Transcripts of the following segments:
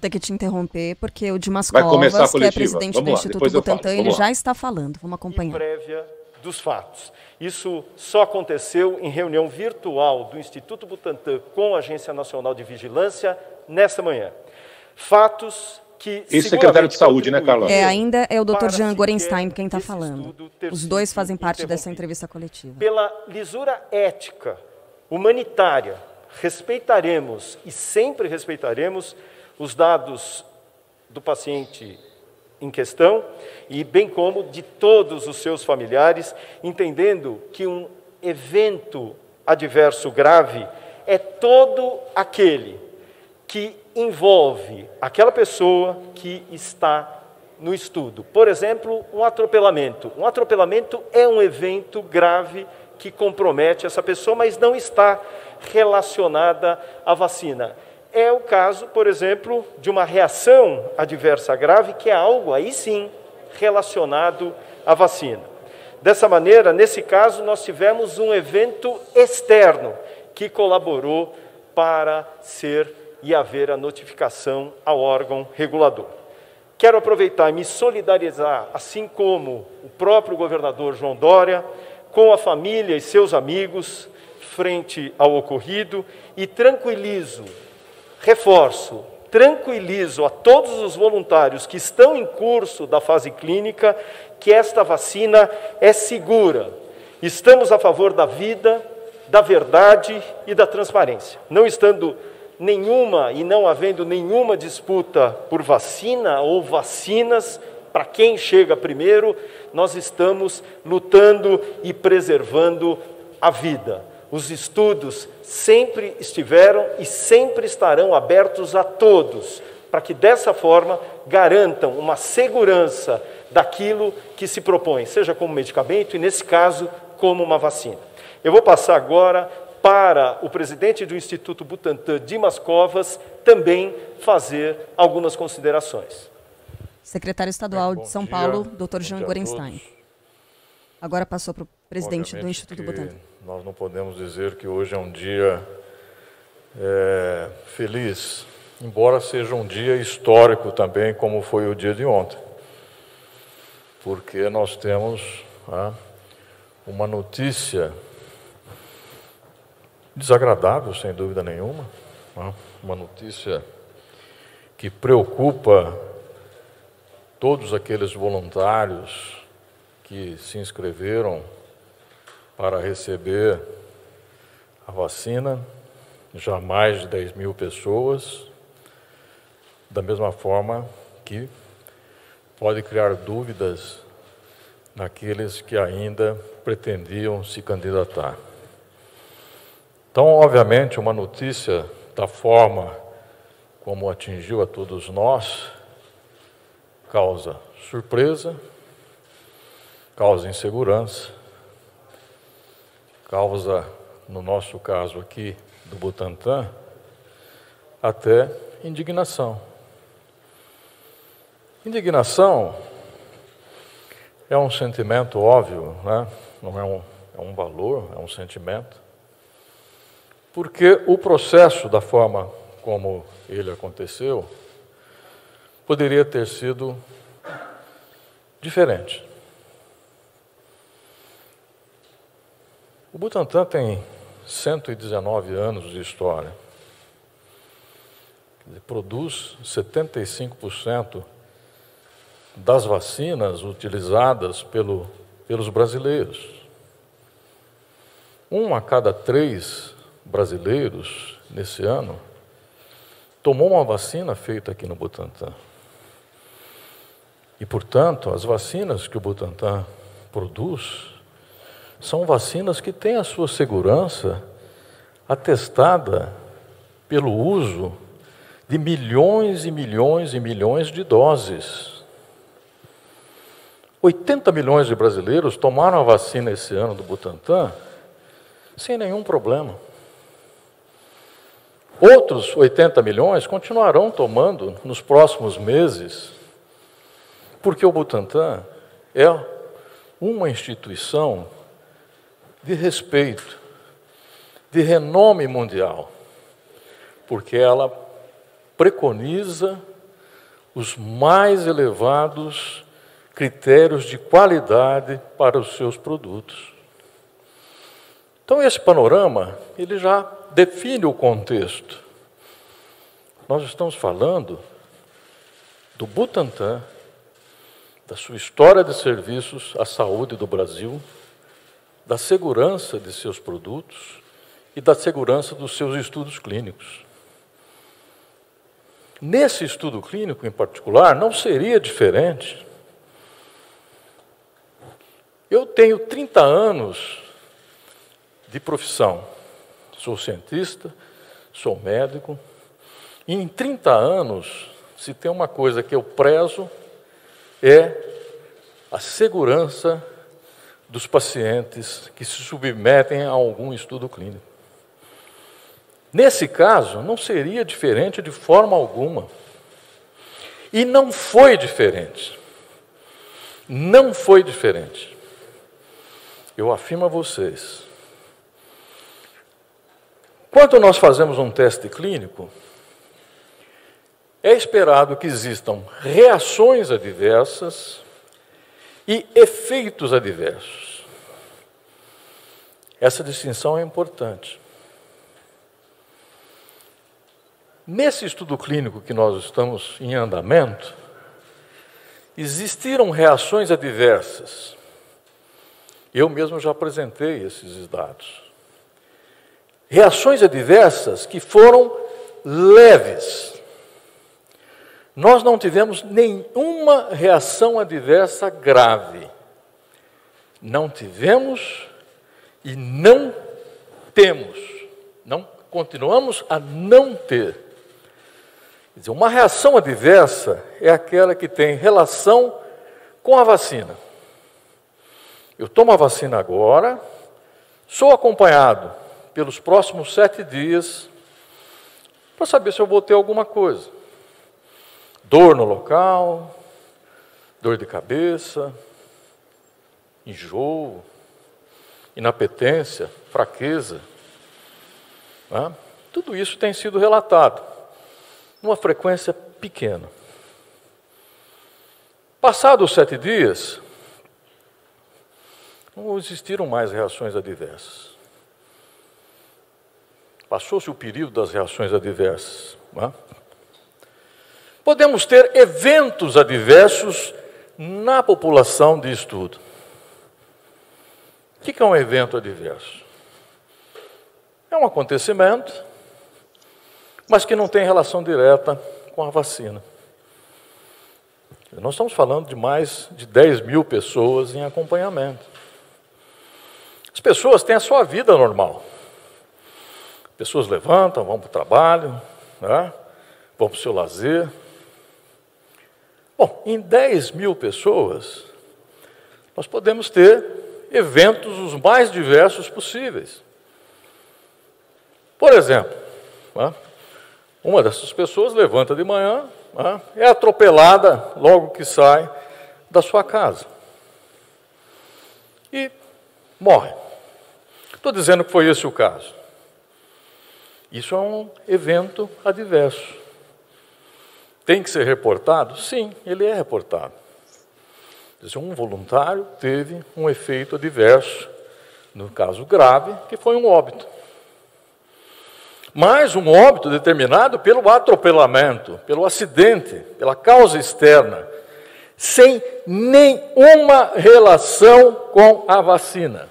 ter que te interromper, porque o Dimas Vai começar a Covas, que é coletiva. presidente Vamos do lá, Instituto depois eu falo. Butantan, Vamos ele lá. já está falando. Vamos acompanhar. Prévia dos fatos. Isso só aconteceu em reunião virtual do Instituto Butantan com a Agência Nacional de Vigilância nesta manhã. Fatos que... E secretário de Saúde, né, Carla? Ainda é o Dr. para Jean sequer Gorenstein quem está esse falando. estudo ter Os dois sido fazem parte dessa interrompido. entrevista coletiva. Pela lisura ética, humanitária, respeitaremos e sempre respeitaremos os dados do paciente em questão e bem como de todos os seus familiares, entendendo que um evento adverso grave é todo aquele que envolve aquela pessoa que está no estudo. Por exemplo, um atropelamento. Um atropelamento é um evento grave que compromete essa pessoa, mas não está relacionada à vacina. É o caso, por exemplo, de uma reação adversa grave, que é algo, aí sim, relacionado à vacina. Dessa maneira, nesse caso, nós tivemos um evento externo que colaborou para ser e haver a notificação ao órgão regulador. Quero aproveitar e me solidarizar, assim como o próprio governador João Dória, com a família e seus amigos, frente ao ocorrido, e tranquilizo a todos os voluntários que estão em curso da fase clínica que esta vacina é segura. Estamos a favor da vida, da verdade e da transparência. Não estando nenhuma e não havendo nenhuma disputa por vacina ou vacinas, para quem chega primeiro, nós estamos lutando e preservando a vida. Os estudos sempre estiveram e sempre estarão abertos a todos, para que dessa forma garantam uma segurança daquilo que se propõe, seja como medicamento e, nesse caso, como uma vacina. Eu vou passar agora para o presidente do Instituto Butantan, Dimas Covas, também fazer algumas considerações. Secretário Estadual de São Paulo, Dr. Jean Gorenstein. Agora passou para o presidente do Instituto Butantan. Nós não podemos dizer que hoje é um dia feliz, embora seja um dia histórico também, como foi o dia de ontem. Porque nós temos uma notícia desagradável, sem dúvida nenhuma, uma notícia que preocupa todos aqueles voluntários que se inscreveram para receber a vacina, já mais de 10 mil pessoas, da mesma forma que pode criar dúvidas naqueles que ainda pretendiam se candidatar. Então, obviamente, uma notícia da forma como atingiu a todos nós causa surpresa, causa insegurança, causa, no nosso caso aqui do Butantan, até indignação. Indignação é um sentimento óbvio, né? Não é um valor, é um sentimento, porque o processo, da forma como ele aconteceu, poderia ter sido diferente. O Butantan tem 119 anos de história. Ele produz 75% das vacinas utilizadas pelos brasileiros. 1 a cada 3 brasileiros, nesse ano, tomou uma vacina feita aqui no Butantan. E, portanto, as vacinas que o Butantan produz são vacinas que têm a sua segurança atestada pelo uso de milhões e milhões e milhões de doses. 80 milhões de brasileiros tomaram a vacina esse ano do Butantan sem nenhum problema. Outros 80 milhões continuarão tomando nos próximos meses, porque o Butantan é uma instituição de respeito, de renome mundial, porque ela preconiza os mais elevados critérios de qualidade para os seus produtos. Então, esse panorama, ele já define o contexto. Nós estamos falando do Butantan, da sua história de serviços à saúde do Brasil, da segurança de seus produtos e da segurança dos seus estudos clínicos. Nesse estudo clínico, em particular, não seria diferente. Eu tenho 30 anos de profissão. Sou cientista, sou médico. E em 30 anos, se tem uma coisa que eu prezo, é a segurança dos pacientes que se submetem a algum estudo clínico. Nesse caso, não seria diferente de forma alguma. E não foi diferente. Não foi diferente. Eu afirmo a vocês, quando nós fazemos um teste clínico, é esperado que existam reações adversas e efeitos adversos. Essa distinção é importante. Nesse estudo clínico que nós estamos em andamento, existiram reações adversas. Eu mesmo já apresentei esses dados. Reações adversas que foram leves. Nós não tivemos nenhuma reação adversa grave. Não tivemos e não temos. Continuamos a não ter. Quer dizer, uma reação adversa é aquela que tem relação com a vacina. Eu tomo a vacina agora, sou acompanhado pelos próximos 7 dias para saber se eu vou ter alguma coisa. Dor no local, dor de cabeça, enjoo, inapetência, fraqueza. Né? Tudo isso tem sido relatado, numa frequência pequena. Passados os 7 dias, não existiram mais reações adversas. Passou-se o período das reações adversas. Né? Podemos ter eventos adversos na população de estudo. O que é um evento adverso? É um acontecimento, mas que não tem relação direta com a vacina. Nós estamos falando de mais de 10 mil pessoas em acompanhamento. As pessoas têm a sua vida normal. Pessoas levantam, vão para o trabalho, né? Vão para o seu lazer. Bom, em 10 mil pessoas, nós podemos ter eventos os mais diversos possíveis. Por exemplo, né? Uma dessas pessoas levanta de manhã, né? É atropelada logo que sai da sua casa. E morre. Estou dizendo que foi esse o caso. Isso é um evento adverso. Tem que ser reportado? Sim, ele é reportado. Quer dizer, um voluntário teve um efeito adverso, no caso grave, que foi um óbito. Mas um óbito determinado pelo atropelamento, pelo acidente, pela causa externa, sem nenhuma relação com a vacina.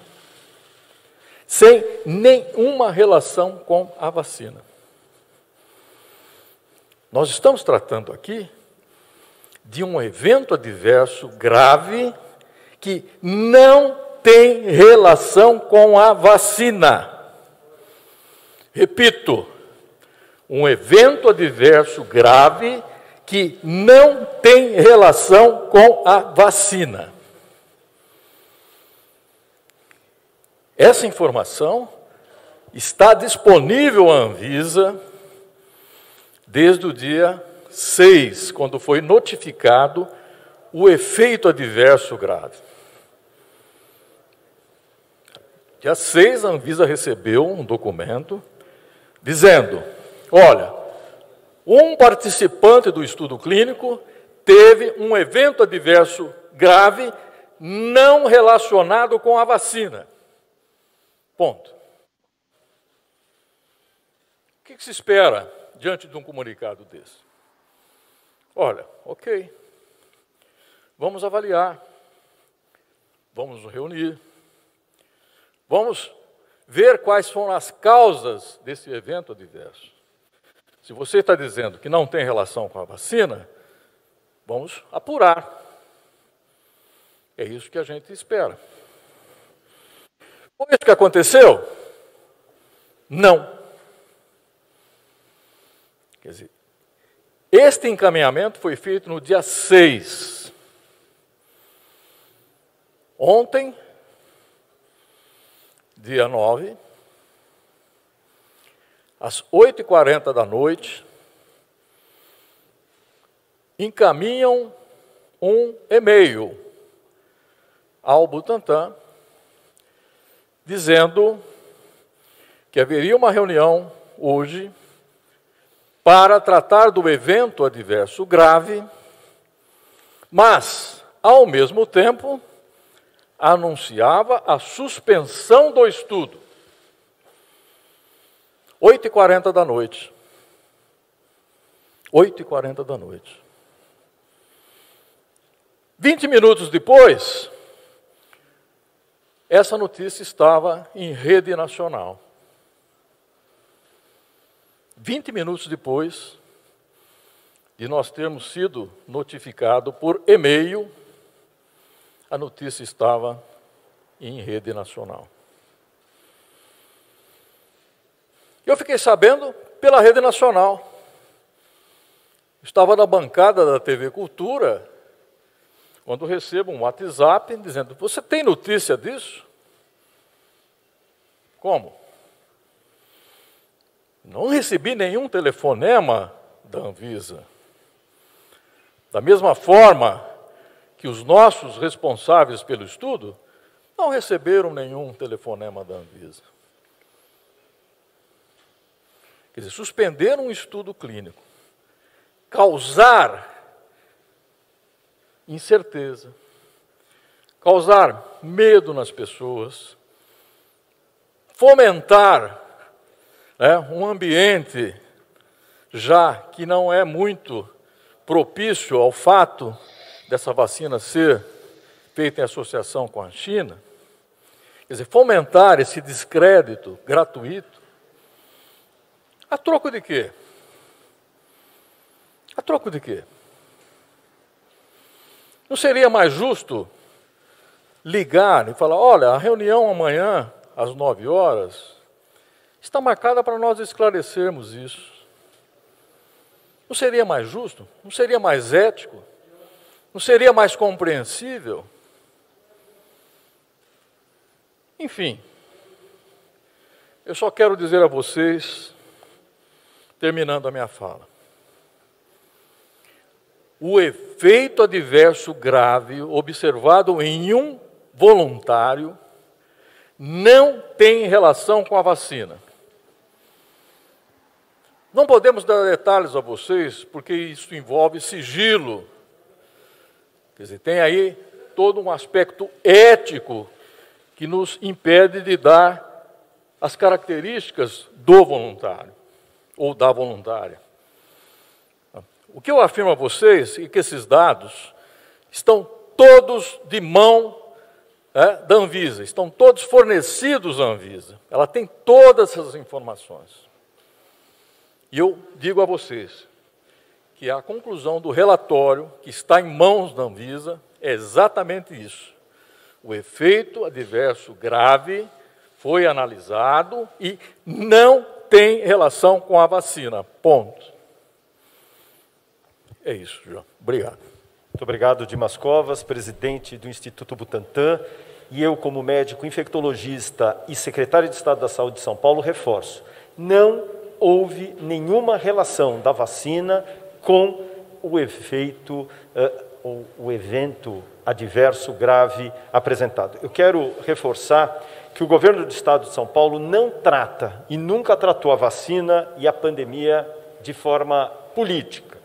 Sem nenhuma relação com a vacina. Nós estamos tratando aqui de um evento adverso grave que não tem relação com a vacina. Repito, um evento adverso grave que não tem relação com a vacina. Essa informação está disponível à Anvisa desde o dia 6, quando foi notificado o efeito adverso grave. Dia 6, a Anvisa recebeu um documento dizendo, olha, um participante do estudo clínico teve um evento adverso grave não relacionado com a vacina. Ponto. O que se espera diante de um comunicado desse? Olha, ok, vamos avaliar, vamos nos reunir, vamos ver quais foram as causas desse evento adverso. Se você está dizendo que não tem relação com a vacina, vamos apurar. É isso que a gente espera. Foi isso que aconteceu? Não. Quer dizer, este encaminhamento foi feito no dia 6. Ontem, dia 9, às 8h40 da noite, encaminham um e-mail ao Butantan, dizendo que haveria uma reunião hoje para tratar do evento adverso grave, mas, ao mesmo tempo, anunciava a suspensão do estudo. 8h40 da noite. 8h40 da noite. 20 minutos depois, essa notícia estava em rede nacional. 20 minutos depois de nós termos sido notificados por e-mail, a notícia estava em rede nacional. Eu fiquei sabendo pela rede nacional. Estava na bancada da TV Cultura, quando recebo um WhatsApp dizendo: você tem notícia disso? Como? Não recebi nenhum telefonema da Anvisa. Da mesma forma que os nossos responsáveis pelo estudo não receberam nenhum telefonema da Anvisa. Quer dizer, suspender um estudo clínico, causar incerteza, causar medo nas pessoas, fomentar um ambiente já que não é muito propício ao fato dessa vacina ser feita em associação com a China, quer dizer, fomentar esse descrédito gratuito, a troco de quê? A troco de quê? Não seria mais justo ligar e falar: olha, a reunião amanhã, às 9h, está marcada para nós esclarecermos isso. Não seria mais justo? Não seria mais ético? Não seria mais compreensível? Enfim, eu só quero dizer a vocês, terminando a minha fala, o efeito adverso grave observado em um voluntário não tem relação com a vacina. Não podemos dar detalhes a vocês, porque isso envolve sigilo. Quer dizer, tem aí todo um aspecto ético que nos impede de dar as características do voluntário, ou da voluntária. O que eu afirmo a vocês é que esses dados estão todos de mão da Anvisa, estão todos fornecidos à Anvisa. Ela tem todas essas informações. E eu digo a vocês que a conclusão do relatório que está em mãos da Anvisa é exatamente isso. O efeito adverso grave foi analisado e não tem relação com a vacina. Ponto. É isso, João. Obrigado. Muito obrigado, Dimas Covas, presidente do Instituto Butantan. E eu, como médico infectologista e secretário de Estado da Saúde de São Paulo, reforço: não houve nenhuma relação da vacina com o efeito, o evento adverso grave apresentado. Eu quero reforçar que o governo do Estado de São Paulo não trata e nunca tratou a vacina e a pandemia de forma política.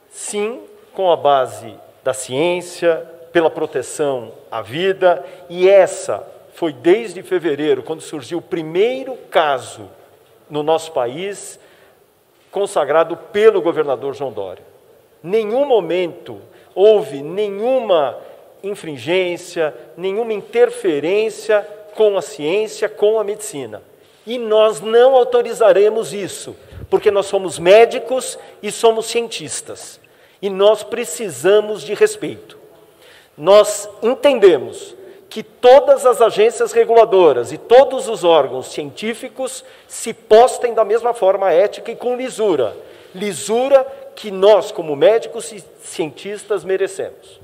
Sim, com a base da ciência, pela proteção à vida, e essa foi desde fevereiro, quando surgiu o primeiro caso no nosso país, consagrado pelo governador João Dória. Nenhum momento houve nenhuma infringência, nenhuma interferência com a ciência, com a medicina. E nós não autorizaremos isso, porque nós somos médicos e somos cientistas. E nós precisamos de respeito. Nós entendemos que todas as agências reguladoras e todos os órgãos científicos se postem da mesma forma ética e com lisura. Lisura que nós, como médicos e cientistas, merecemos.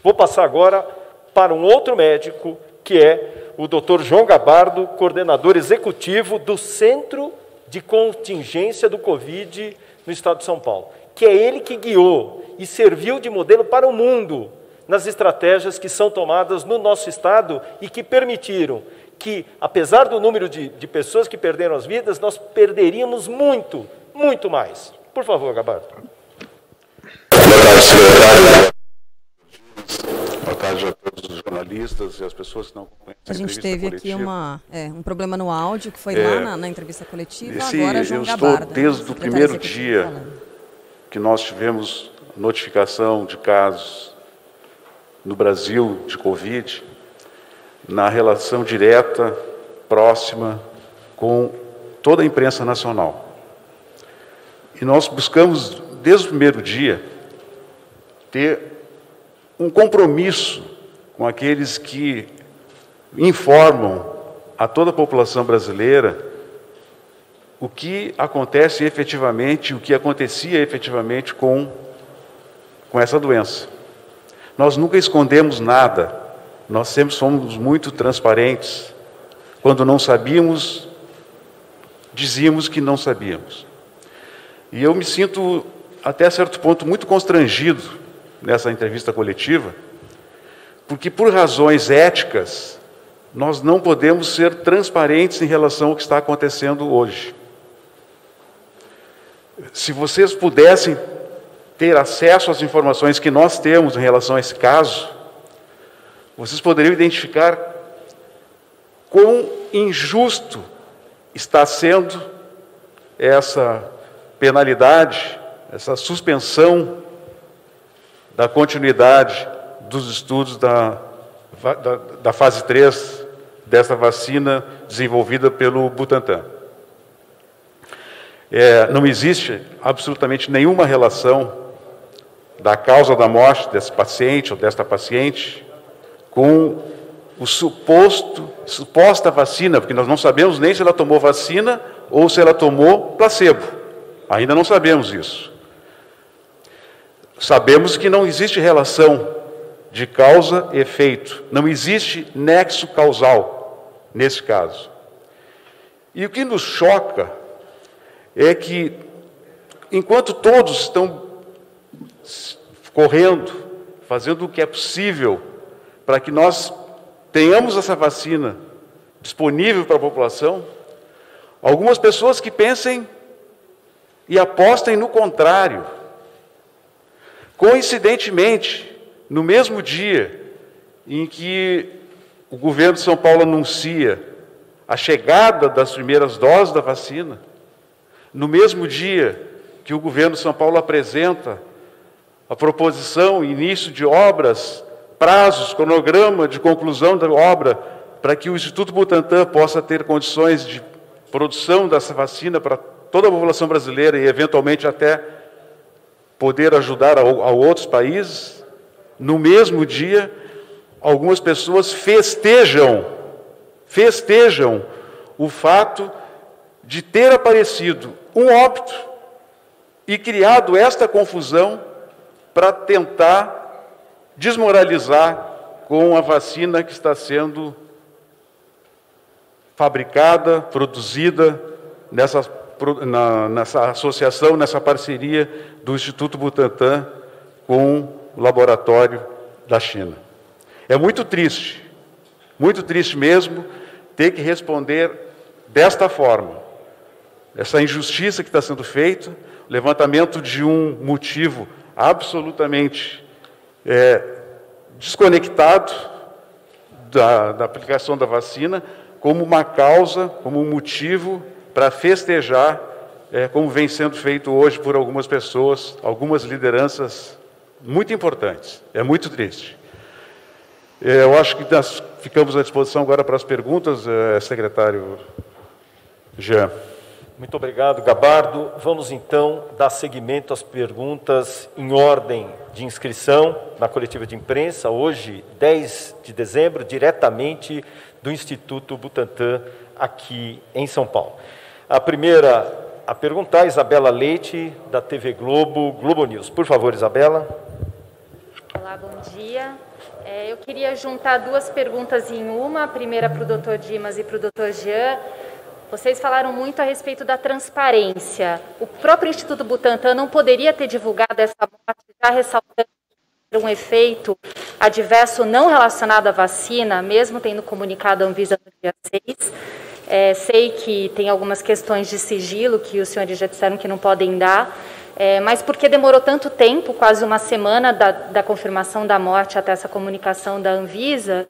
Vou passar agora para um outro médico, que é o Dr. João Gabardo, coordenador executivo do Centro de Contingência do Covid no Estado de São Paulo, que é ele que guiou e serviu de modelo para o mundo nas estratégias que são tomadas no nosso Estado e que permitiram que, apesar do número de pessoas que perderam as vidas, nós perderíamos muito, muito mais. Por favor, Gabardo. Boa tarde, secretário. Boa tarde a todos os jornalistas e as pessoas que não acompanham a gente teve aqui um problema no áudio, que foi lá na entrevista coletiva, agora João Gabardo. Eu estou desde o primeiro dia que nós tivemos notificação de casos no Brasil de Covid, na relação direta, próxima, com toda a imprensa nacional. E nós buscamos, desde o primeiro dia, ter um compromisso com aqueles que informam a toda a população brasileira o que acontece efetivamente, o que acontecia efetivamente com essa doença. Nós nunca escondemos nada, nós sempre somos muito transparentes. Quando não sabíamos, dizíamos que não sabíamos. E eu me sinto, até certo ponto, muito constrangido nessa entrevista coletiva, porque por razões éticas, nós não podemos ser transparentes em relação ao que está acontecendo hoje. Se vocês pudessem ter acesso às informações que nós temos em relação a esse caso, vocês poderiam identificar quão injusto está sendo essa penalidade, essa suspensão da continuidade dos estudos da fase 3 dessa vacina desenvolvida pelo Butantan. Não existe absolutamente nenhuma relação da causa da morte desse paciente ou desta paciente com o suposta vacina, porque nós não sabemos nem se ela tomou vacina ou se ela tomou placebo. Ainda não sabemos isso. Sabemos que não existe relação de causa e efeito, não existe nexo causal nesse caso. E o que nos choca é que, enquanto todos estão correndo, fazendo o que é possível para que nós tenhamos essa vacina disponível para a população, algumas pessoas que pensem e apostem no contrário. Coincidentemente, no mesmo dia em que o governo de São Paulo anuncia a chegada das primeiras doses da vacina, no mesmo dia que o governo de São Paulo apresenta a proposição, início de obras, prazos, cronograma de conclusão da obra, para que o Instituto Butantan possa ter condições de produção dessa vacina para toda a população brasileira e, eventualmente, até poder ajudar a outros países, no mesmo dia, algumas pessoas festejam o fato de ter aparecido um óbito e criado esta confusão para tentar desmoralizar com a vacina que está sendo fabricada, produzida nessa associação, nessa parceria do Instituto Butantan com o laboratório da China. É muito triste mesmo, ter que responder desta forma. Essa injustiça que está sendo feita, levantamento de um motivo absolutamente desconectado da aplicação da vacina como uma causa, como um motivo para festejar, como vem sendo feito hoje por algumas pessoas, algumas lideranças muito importantes. É muito triste. Eu acho que nós ficamos à disposição agora para as perguntas, secretário Jean. Muito obrigado, Gabardo. Vamos, então, dar seguimento às perguntas em ordem de inscrição na coletiva de imprensa, hoje, 10 de dezembro, diretamente do Instituto Butantan, aqui em São Paulo. A primeira a perguntar, Isabela Leite, da TV Globo, Globo News. Por favor, Isabela. Olá, bom dia. Eu queria juntar duas perguntas em uma, a primeira para o Dr. Dimas e para o Dr. Jean. Vocês falaram muito a respeito da transparência. O próprio Instituto Butantan não poderia ter divulgado essa morte, já ressaltando um efeito adverso não relacionado à vacina, mesmo tendo comunicado a Anvisa no dia 6. Sei que tem algumas questões de sigilo que os senhores já disseram que não podem dar, mas por que demorou tanto tempo, quase uma semana da confirmação da morte até essa comunicação da Anvisa?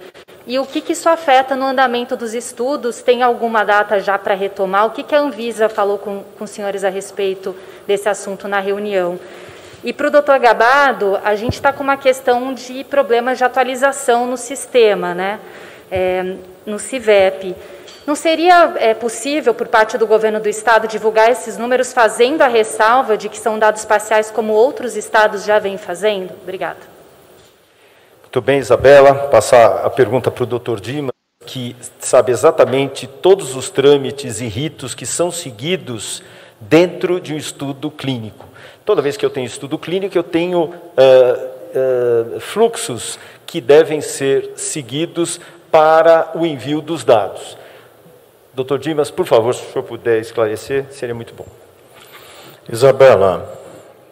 E o que isso afeta no andamento dos estudos? Tem alguma data já para retomar? O que a Anvisa falou com os senhores a respeito desse assunto na reunião? E para o doutor Gabardo, a gente está com uma questão de problemas de atualização no sistema, né? No CIVEP. Não seria possível, por parte do governo do Estado, divulgar esses números fazendo a ressalva de que são dados parciais como outros estados já vêm fazendo? Obrigada. Muito bem, Isabela. Passar a pergunta para o doutor Dimas, que sabe exatamente todos os trâmites e ritos que são seguidos dentro de um estudo clínico. Toda vez que eu tenho estudo clínico, eu tenho fluxos que devem ser seguidos para o envio dos dados. Doutor Dimas, por favor, se o senhor puder esclarecer, seria muito bom. Isabela,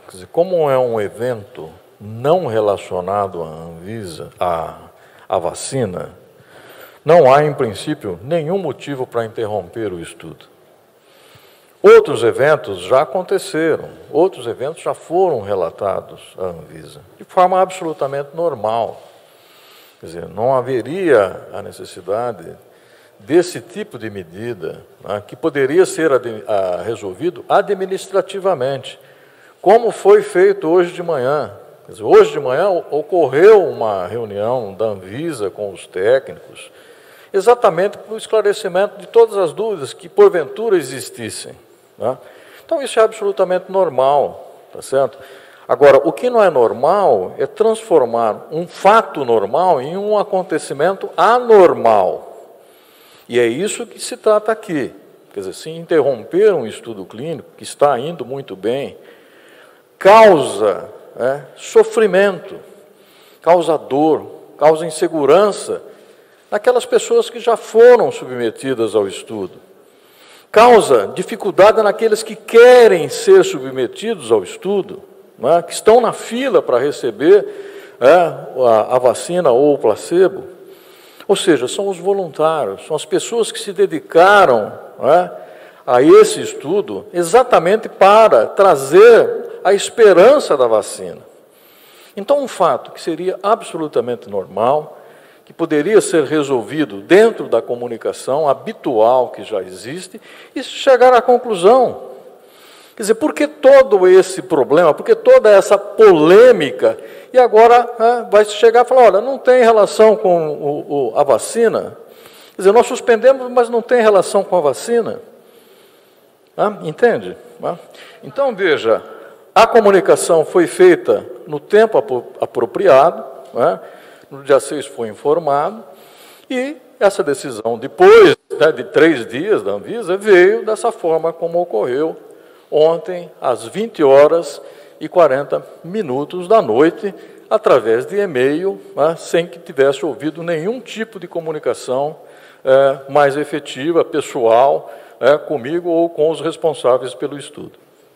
quer dizer, como é um evento não relacionado à Anvisa, à vacina, não há, em princípio, nenhum motivo para interromper o estudo. Outros eventos já aconteceram, outros eventos já foram relatados à Anvisa, de forma absolutamente normal. Quer dizer, não haveria a necessidade desse tipo de medida, né, que poderia ser resolvido administrativamente, como foi feito hoje de manhã. Quer dizer, hoje de manhã ocorreu uma reunião da Anvisa com os técnicos, exatamente para o esclarecimento de todas as dúvidas que porventura existissem, né? Então isso é absolutamente normal, tá certo? Agora, o que não é normal é transformar um fato normal em um acontecimento anormal. E é isso que se trata aqui. Quer dizer, se interromper um estudo clínico, que está indo muito bem, causa sofrimento, causa dor, causa insegurança naquelas pessoas que já foram submetidas ao estudo. Causa dificuldade naqueles que querem ser submetidos ao estudo, né, que estão na fila para receber a vacina ou o placebo. Ou seja, são os voluntários, são as pessoas que se dedicaram a esse estudo exatamente para trazer a esperança da vacina. Então, um fato que seria absolutamente normal, que poderia ser resolvido dentro da comunicação habitual que já existe, e chegar à conclusão. Quer dizer, por que todo esse problema, por que toda essa polêmica, e agora vai chegar e falar, olha, não tem relação com a vacina? Quer dizer, nós suspendemos, mas não tem relação com a vacina. Entende? Então, veja, a comunicação foi feita no tempo apropriado, no dia 6 foi informado, e essa decisão, depois de 3 dias da Anvisa, veio dessa forma como ocorreu ontem, às 20h40 da noite, através de e-mail, sem que tivesse ouvido nenhum tipo de comunicação mais efetiva, pessoal, comigo ou com os responsáveis pelo estudo.